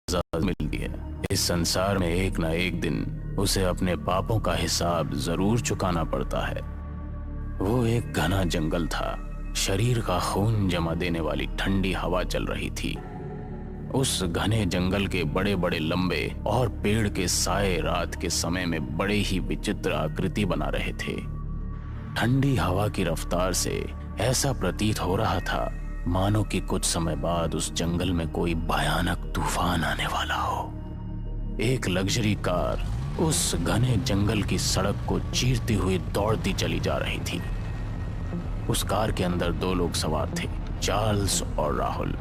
सजा मिलती है। इस संसार में एक ना एक दिन उसे अपने पापों का हिसाब जरूर चुकाना पड़ता है। वो एक घना जंगल था। शरीर का खून जमा देने वाली ठंडी हवा चल रही थी। उस घने जंगल के बड़े बड़े लंबे और पेड़ के साए रात के समय में बड़े ही विचित्र आकृति बना रहे थे। ठंडी हवा की रफ्तार से ऐसा प्रतीत हो रहा था मानो कि कुछ समय बाद उस जंगल में कोई भयानक तूफान आने वाला हो। एक लग्जरी कार उस घने जंगल की सड़क को चीरती हुई दौड़ती चली जा रही थी। उस कार के अंदर दो लोग सवार थे, चार्ल्स और राहुल।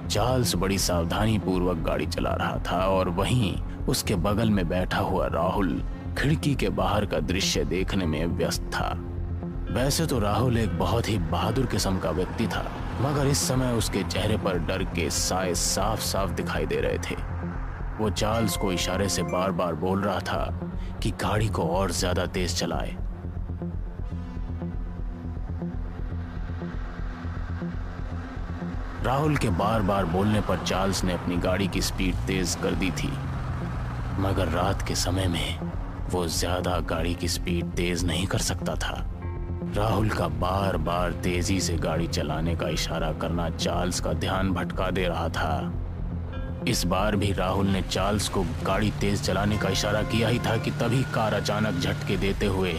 चार्ल्स बड़ी सावधानी पूर्वक गाड़ी चला रहा था और वहीं उसके बगल में बैठा हुआ राहुल खिड़की के बाहर का दृश्य देखने में व्यस्त था। वैसे तो राहुल एक बहुत ही बहादुर किस्म का व्यक्ति था, मगर इस समय उसके चेहरे पर डर के साए साफ साफ दिखाई दे रहे थे। वो चार्ल्स को इशारे से बार बार बोल रहा था कि गाड़ी को और ज्यादा तेज चलाए। राहुल के बार बार बोलने पर चार्ल्स ने अपनी गाड़ी की स्पीड तेज कर दी थी, मगर रात के समय में वो ज्यादा गाड़ी की स्पीड तेज नहीं कर सकता था। राहुल का बार बार तेजी से गाड़ी चलाने का इशारा करना चार्ल्स का ध्यान भटका दे रहा था। इस बार भी राहुल ने चार्ल्स को गाड़ी तेज चलाने का इशारा किया ही था कि तभी कार अचानक झटके देते हुए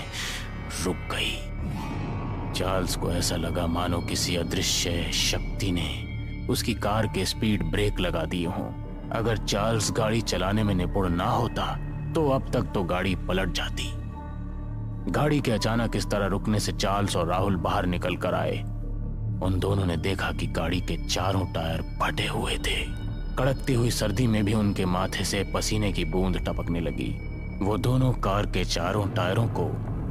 रुक गई। चार्ल्स को ऐसा लगा मानो किसी अदृश्य शक्ति ने उसकी कार के स्पीड ब्रेक लगा दिए हों। अगर चार्ल्स गाड़ी चलाने में निपुण ना होता तो अब तक तो गाड़ी पलट जाती। गाड़ी के अचानक इस तरह रुकने से चार्ल्स और राहुल बाहर निकल कर आए। उन दोनों ने देखा कि गाड़ी के चारों टायर फटे हुए थे। कड़कती हुई सर्दी में भी उनके माथे से पसीने की बूंद टपकने लगी। वो दोनों कार के चारों टायरों को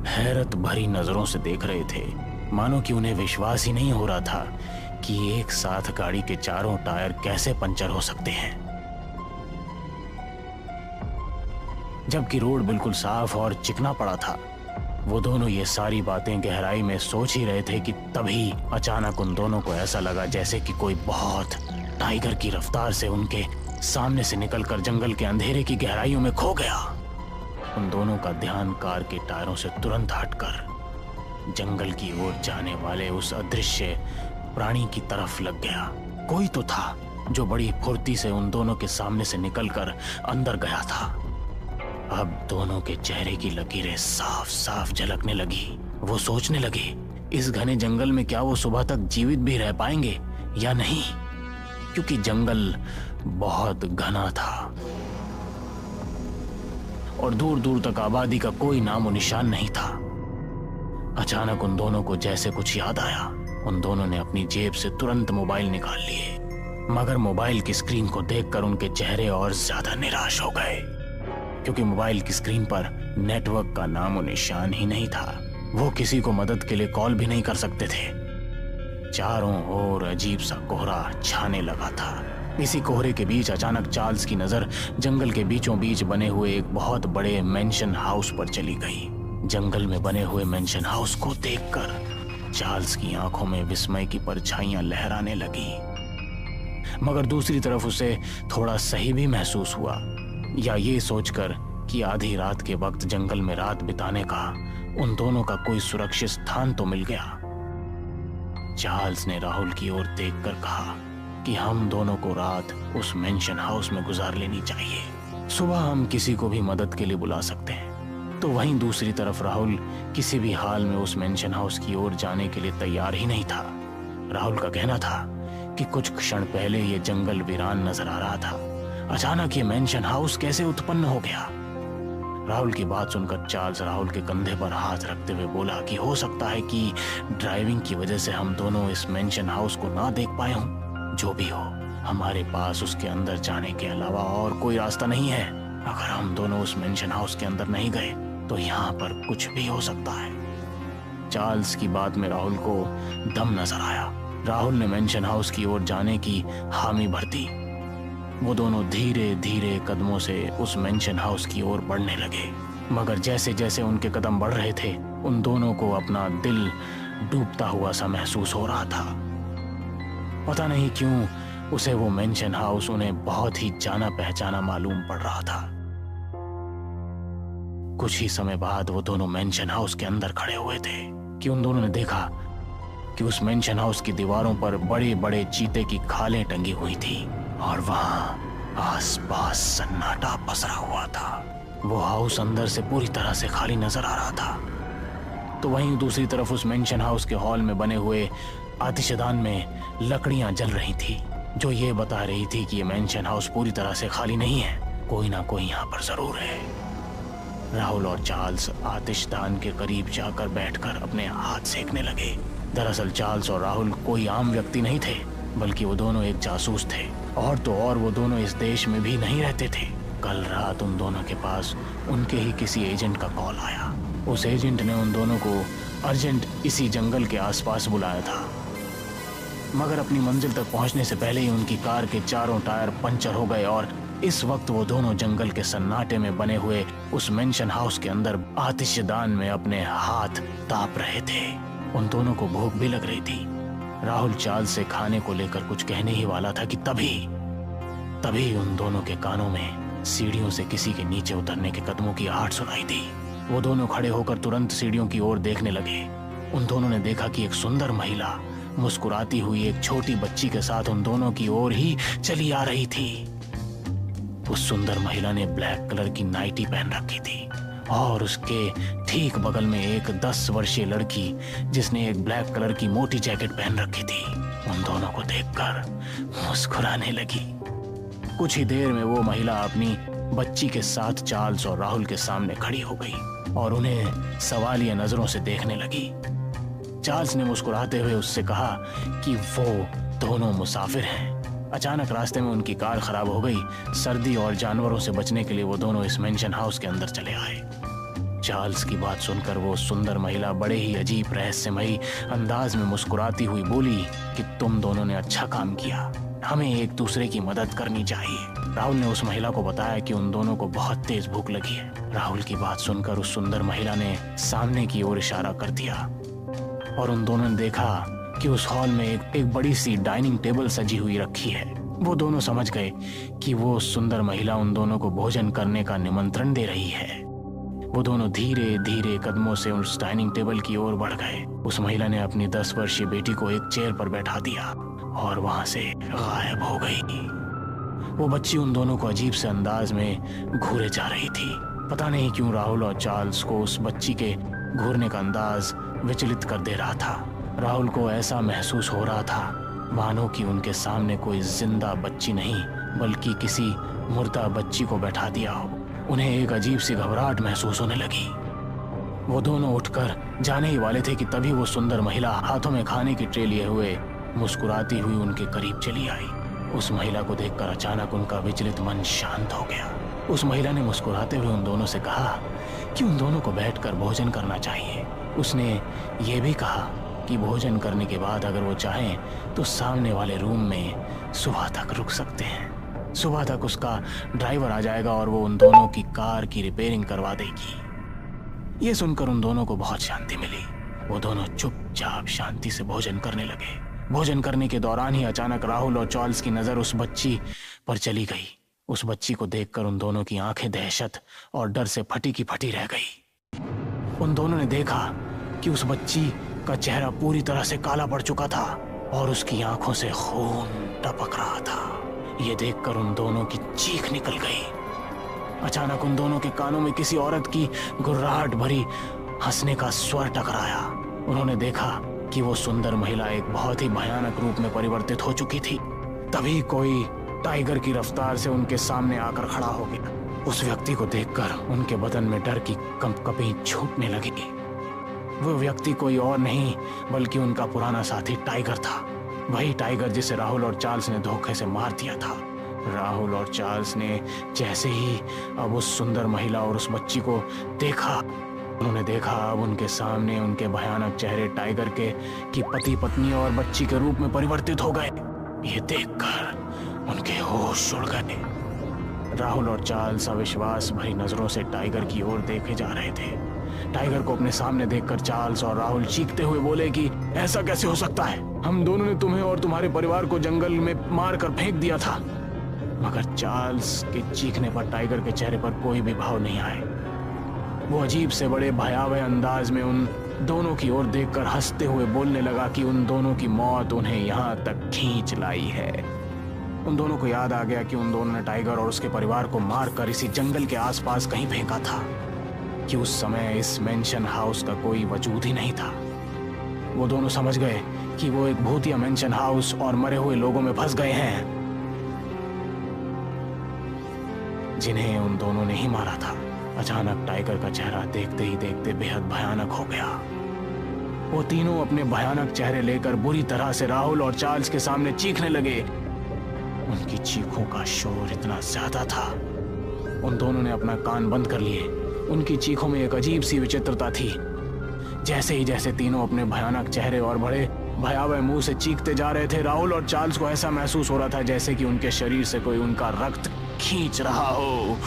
हैरत भरी नजरों से देख रहे थे, मानो कि उन्हें विश्वास ही नहीं हो रहा था कि एक साथ गाड़ी के चारों टायर कैसे पंचर हो सकते हैं। जबकि रोड बिल्कुल साफ और चिकना पड़ा था। वो दोनों ये सारी बातें गहराई में सोच ही रहे थे कि तभी अचानक उन दोनों को ऐसा लगा जैसे कि कोई बहुत टाइगर की रफ्तार से उनके सामने से निकलकर जंगल के अंधेरे की गहराइयों में खो गया। उन दोनों का ध्यान कार के टायरों से तुरंत हटकर जंगल की ओर जाने वाले उस अदृश्य प्राणी की तरफ लग गया। कोई तो था जो बड़ी फुर्ती से उन दोनों के सामने से निकलकर अंदर गया था। अब दोनों के चेहरे की लकीरें साफ साफ झलकने लगी। वो सोचने लगे, इस घने जंगल में क्या वो सुबह तक जीवित भी रह पाएंगे या नहीं, क्योंकि जंगल बहुत घना था और दूर दूर तक आबादी का कोई नामो निशान नहीं था। अचानक उन दोनों को जैसे कुछ याद आया। उन दोनों ने अपनी जेब से तुरंत मोबाइल निकाल लिए, मगर मोबाइल की स्क्रीन को देखकर उनके चेहरे और ज्यादा निराश हो गए, क्योंकि मोबाइल की स्क्रीन पर नेटवर्क का नामो निशान ही नहीं था। वो किसी को मदद के लिए कॉल भी नहीं कर सकते थे। चारों ओर अजीब सा कोहरा छाने लगा था। इसी कोहरे के बीच अचानक चार्ल्स की नजर जंगल के बीचों बीच बने हुए एक बहुत बड़े मेंशन हाउस पर चली गई। जंगल में बने हुए मेंशन हाउस को देखकर चार्ल्स की आंखों में विस्मय की परछाइयां लहराने लगी, मगर दूसरी तरफ उसे थोड़ा सही भी महसूस हुआ, या ये सोचकर कि आधी रात के वक्त जंगल में रात बिताने का उन दोनों का कोई सुरक्षित स्थान तो मिल गया। चार्ल्स ने राहुल की ओर देखकर कहा कि हम दोनों को रात उस मेंशन हाउस में गुजार लेनी चाहिए। सुबह हम किसी को भी मदद के लिए बुला सकते हैं। तो वहीं दूसरी तरफ राहुल किसी भी हाल में उस मेंशन हाउस की ओर जाने के लिए तैयार ही नहीं था। राहुल का कहना था कि कुछ क्षण पहले ये जंगल वीरान नजर आ रहा था, अचानक ये मेंशन हाउस कैसे उत्पन्न हो गया। राहुल की बात सुनकर चार्ल्स राहुल के कंधे पर हाथ रखते हुए बोला कि हो सकता है कि ड्राइविंग की वजह से हम दोनों इस मेंशन हाउस को ना देख पाए हों। जो भी हो, हमारे पास उसके अंदर जाने के अलावा और कोई रास्ता नहीं है। अगर हम दोनों उस मेंशन हाउस के अंदर नहीं गए तो यहाँ पर कुछ भी हो सकता है। चार्ल्स की बात में राहुल को दम नजर आया। राहुल ने मेंशन हाउस की ओर जाने की हामी भर दी। वो दोनों धीरे धीरे कदमों से उस मेंशन हाउस की ओर बढ़ने लगे, मगर जैसे जैसे उनके कदम बढ़ रहे थे उन दोनों को अपना दिल डूबता हुआ सा महसूस हो रहा था। पता नहीं क्यों उसे वो मेंशन हाउस उन्हें बहुत ही जाना पहचाना मालूम पड़ रहा था। कुछ ही समय बाद वो दोनों मेंशन हाउस के अंदर खड़े हुए थे कि उन दोनों ने देखा कि उस मेंशन हाउस की दीवारों पर बड़े बड़े चीते की खालें टंगी हुई थी और वहां आसपास सन्नाटा पसरा हुआ था। वो हाउस अंदर से पूरी तरह से खाली नजर आ रहा था। तो वहीं दूसरी तरफ उस मेंशन हाउस के हॉल में बने हुए आतिशदान में लकड़ियां जल रही थी, जो ये बता रही थी कि ये मेंशन हाउस पूरी तरह से खाली नहीं है, कोई ना कोई यहाँ पर जरूर है। राहुल और चार्ल्स आतिशदान के करीब जाकर बैठकर अपने हाथ सेकने लगे। दरअसल चार्ल्स और राहुल कोई आम व्यक्ति नहीं थे, बल्कि वो दोनों एक जासूस थे। और तो और वो दोनों इस देश में भी नहीं रहते थे। कल रात उन दोनों के पास उनके ही किसी एजेंट का कॉल आया। उस एजेंट ने उन दोनों को अर्जेंट इसी जंगल के आसपास बुलाया था, मगर अपनी मंजिल तक पहुंचने से पहले ही उनकी कार के चारों टायर पंचर हो गए और इस वक्त वो दोनों जंगल के सन्नाटे में बने हुए उस मेंशन हाउस के अंदर आतिशदान में अपने हाथ ताप रहे थे। उन दोनों को भूख भी लग रही थी। राहुल चार्ल्स से खाने को लेकर कुछ कहने ही वाला था कि तभी उन दोनों के कानों में सीढ़ियों से किसी के नीचे उतरने के कदमों की आहट सुनाई दी। वो दोनों खड़े होकर तुरंत सीढ़ियों की ओर देखने लगे। उन दोनों ने देखा कि एक सुंदर महिला मुस्कुराती हुई एक छोटी बच्ची के साथ उन दोनों की ओर ही चली आ रही थी। उस सुंदर महिला ने ब्लैक कलर की नाइटी पहन रखी थी और उसके ठीक बगल में एक 10 वर्षीय लड़की जिसने एक ब्लैक कलर की मोटी जैकेट पहन रखी थी, उन दोनों को देखकर मुस्कुराने लगी। कुछ ही देर में वो महिला अपनी बच्ची के साथ चार्ल्स और राहुल के सामने खड़ी हो गई और उन्हें सवालिया नजरों से देखने लगी। चार्ल्स ने मुस्कुराते हुए उससे कहा कि वो दोनों मुसाफिर हैं। अचानक रास्ते में उनकी कार खराब हो गई। सर्दी और जानवरों से बचने के लिए वो दोनों इस मेंशन हाउस के अंदर चले आए। चार्ल्स की बात सुनकर वो सुंदर महिला बड़े ही अजीब रहस्यमयी अंदाज में मुस्कुराती हुई बोली कि तुम दोनों ने अच्छा काम किया, हमें एक दूसरे की मदद करनी चाहिए। राहुल ने उस महिला को बताया कि उन दोनों को बहुत तेज भूख लगी है। राहुल की बात सुनकर उस सुंदर महिला ने सामने की ओर इशारा कर दिया और उन दोनों ने देखा कि उस हॉल में एक बड़ी सी डाइनिंग टेबल सजी हुई रखी है। वो दोनों समझ गए कि वो सुंदर महिला उन दोनों को भोजन करने का निमंत्रण दे रही है। वो दोनों धीरे धीरे कदमों से उस डाइनिंग टेबल की ओर बढ़ गए। उस महिला ने अपनी 10 वर्षीय बेटी को एक चेयर पर बैठा दिया और वहां से गायब हो गई। वो बच्ची उन दोनों को अजीब से अंदाज में घूरे जा रही थी। पता नहीं क्यों राहुल और चार्ल्स को उस बच्ची के घूरने का अंदाज विचलित कर दे रहा था। राहुल को ऐसा महसूस हो रहा था मानो कि उनके सामने कोई जिंदा बच्ची नहीं बल्कि किसी मुर्दा बच्ची को बैठा दिया हो। उन्हें एक अजीब सी घबराहट महसूस होने लगी। वो दोनों उठकर जाने ही वाले थे कि तभी वो सुंदर महिला हाथों में खाने की ट्रे लिए हुए मुस्कुराती हुई उनके करीब चली आई। उस महिला को देखकर अचानक उनका विचलित मन शांत हो गया। उस महिला ने मुस्कुराते हुए उन दोनों से कहा कि उन दोनों को बैठकर भोजन करना चाहिए। उसने ये भी कहा कि भोजन करने के बाद अगर वो चाहें तो सामने वाले रूम में सुबह तक रुक सकते हैं। सुबह तक उसका ड्राइवर आ जाएगा और वो उन दोनों की कार की रिपेयरिंग करवा देगी। ये सुनकर उन दोनों को बहुत शांति मिली। वो दोनों चुपचाप शांति से भोजन करने लगे। भोजन करने के दौरान ही अचानक राहुल और चार्ल्स की नजर उस बच्ची पर चली गई। उस बच्ची को देखकर उन दोनों की आंखें दहशत और डर से फटी की फटी रह गई। उन दोनों ने देखा कि उस बच्ची का चेहरा पूरी तरह से काला पड़ चुका था और उसकी आंखों से खून टपक रहा था। ये देखकर उन दोनों की चीख निकल गई। अचानक उन दोनों के कानों में किसी औरत की गुर्राहट भरी हंसने का स्वर टकराया। उन्होंने देखा कि वो सुंदर महिला एक बहुत ही भयानक रूप में परिवर्तित हो चुकी थी। तभी कोई टाइगर की रफ्तार से उनके सामने आकर खड़ा हो गया। उस व्यक्ति को देखकर उनके बदन में डर की कंपकपी छूटने लगी। वो व्यक्ति कोई और नहीं बल्कि उनका पुराना साथी टाइगर था। वही टाइगर जिसे राहुल और चार्ल्स ने धोखे से मार दिया था। राहुल और चार्ल्स ने जैसे ही अब उस सुंदर महिला और उस बच्ची को देखा, उन्होंने देखा अब उनके सामने उनके भयानक चेहरे टाइगर के कि पति पत्नी और बच्ची के रूप में परिवर्तित हो गए। ये देखकर उनके होश उड़ गए। राहुल और चार्ल्स अविश्वास भरी नजरों से टाइगर की ओर देखे जा रहे थे। टाइगर को अपने सामने देखकर चार्ल्स और राहुल चीखते हुए बोले कि ऐसा कैसे हो सकता है, हम दोनों ने तुम्हें और तुम्हारे परिवार को जंगल में मारकर फेंक दिया था। मगर चार्ल्स के चीखने पर टाइगर के चेहरे पर कोई भी भाव नहीं आए। वो अजीब से बड़े भयावह अंदाज में उन दोनों की ओर देखकर हंसते हुए बोलने लगा कि उन दोनों की मौत उन्हें यहाँ तक खींच लाई है। उन दोनों को याद आ गया कि उन दोनों ने टाइगर और उसके परिवार को मारकर इसी जंगल के आसपास कहीं फेंका था, कि उस समय इस मेंशन हाउस का कोई वजूद ही नहीं था। वो दोनों समझ गए कि वो एक भूतिया मेंशन हाउस और मरे हुए लोगों में फंस गए हैं, जिन्हें उन दोनों ने ही मारा था। अचानक टाइगर का चेहरा देखते ही देखते बेहद भयानक हो गया। वो तीनों अपने भयानक चेहरे लेकर बुरी तरह से राहुल और चार्ल्स के सामने चीखने लगे। उनकी चीखों का शोर इतना ज्यादा था, उन दोनों ने अपना कान बंद कर लिए। उनकी चीखों में एक अजीब सी विचित्रता थी। जैसे तीनों अपने भयानक चेहरे और बड़े भयावह मुंह से चीखते जा रहे थे, राहुल और चार्ल्स को ऐसा महसूस हो रहा था जैसे कि उनके शरीर से कोई उनका रक्त खींच रहा हो।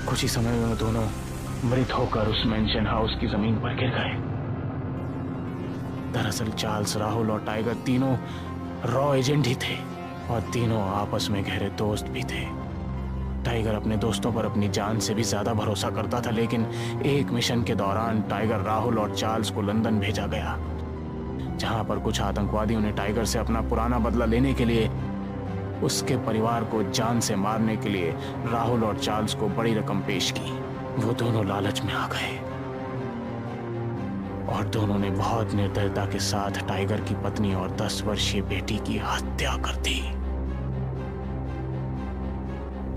कुछ ही समय में दोनों मृत होकर उस मेंशन हाउस की जमीन पर गिर गए। दरअसल चार्ल्स, राहुल और टाइगर तीनों रॉ एजेंट ही थे और तीनों आपस में गहरे दोस्त भी थे। टाइगर अपने दोस्तों पर अपनी जान से भी ज्यादा भरोसा करता था, लेकिन एक मिशन के दौरान टाइगर, राहुल और चार्ल्स को लंदन भेजा गया, जहां पर कुछ आतंकवादियों ने टाइगर से अपना पुराना बदला लेने के लिए, उसके परिवार को जान से मारने के लिए राहुल और चार्ल्स को बड़ी रकम पेश की। वो दोनों लालच में आ गए और दोनों ने बहुत निर्दयता के साथ टाइगर की पत्नी और 10 वर्षीय बेटी की हत्या कर दी।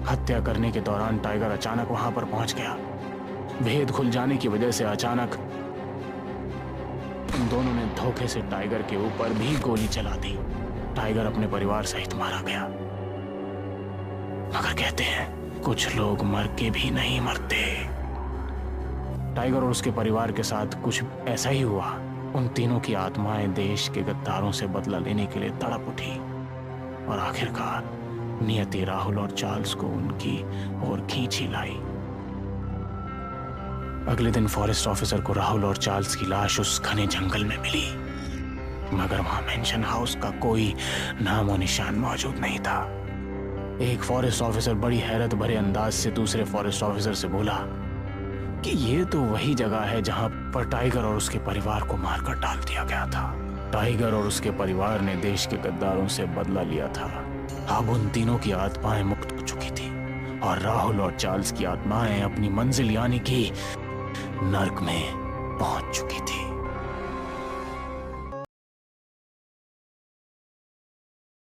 हत्या करने के दौरान टाइगर अचानक वहां पर पहुंच गया। भेद खुल जाने की वजह से अचानक उन दोनों ने धोखे से टाइगर के ऊपर भी गोली चला दी। टाइगर अपने परिवार सहित मारा गया। मगर कहते हैं कुछ लोग मर के भी नहीं मरते। टाइगर और उसके परिवार के साथ कुछ ऐसा ही हुआ। उन तीनों की आत्माएं देश के गद्दारों से बदला लेने के लिए तड़प उठी और आखिरकार नियति राहुल और चार्ल्स को उनकी ओर खींच ही लाई। अगले दिन फॉरेस्ट ऑफिसर को राहुल और चार्ल्स की लाश उस घने जंगल में मिली, मगर वहां मेंशन हाउस का कोई नामो निशान मौजूद नहीं था। एक फॉरेस्ट ऑफिसर बड़ी हैरत भरे अंदाज से दूसरे फॉरेस्ट ऑफिसर से बोला कि ये तो वही जगह है जहां पर टाइगर और उसके परिवार को मारकर डाल दिया गया था। टाइगर और उसके परिवार ने देश के गद्दारों से बदला लिया था। अब उन तीनों की आत्माएं मुक्त हो चुकी थी और राहुल और चार्ल्स की आत्माएं अपनी मंजिल यानी कि नर्क में पहुंच चुकी थी।